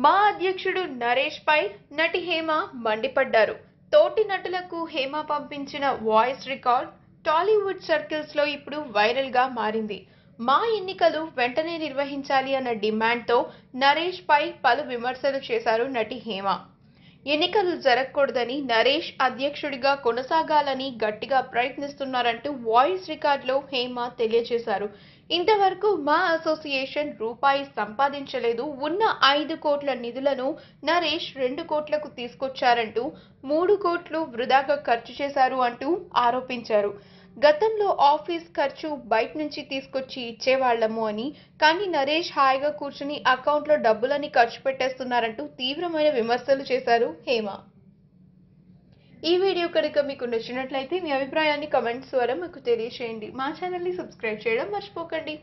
మా అధ్యక్షుడు నరేష్ పై నటి హేమ మండిపడ్డారు. తోటి నటులకు హేమ పంపించిన వాయిస్ రికార్డ్ టాలీవుడ్ సర్కిల్స్ లో ఇప్పుడు వైరల్ గా మారింది. మా ఎన్నికలు వెంటనే నిర్వహించాలి అన్న డిమాండ్తో నరేష్ పై పలు విమర్శలు చేశారు నటి హేమ. ఎన్నికలు జరగకూడదని, నరేష్ అధ్యక్షుడిగా కొనసాగాలని గట్టిగా ప్రయత్నిస్తున్నారంటూ వాయిస్ రికార్డులో హేమ తెలియజేశారు. ఇంతవరకు మా అసోసియేషన్ రూపాయి సంపాదించలేదు, ఉన్న 5 కోట్ల నిధులను నరేష్ 2 కోట్లకు తీసుకొచ్చారంటూ 3 కోట్లు వృధాగా ఖర్చు చేశారు అంటూ ఆరోపించారు. గతంలో ఆఫీస్ ఖర్చు బయట నుంచి తీసుకొచ్చి ఇచ్చేవాళ్లము అని, కానీ నరేష్ హాయిగా కూర్చుని అకౌంట్లో డబ్బులని ఖర్చు పెట్టేస్తున్నారంటూ తీవ్రమైన విమర్శలు చేశారు హేమ. ఈ వీడియో కనుక మీకు నచ్చినట్లయితే మీ అభిప్రాయాన్ని కామెంట్స్ ద్వారా మాకు తెలియజేయండి. మా ఛానల్ని సబ్స్క్రైబ్ చేయడం మర్చిపోకండి.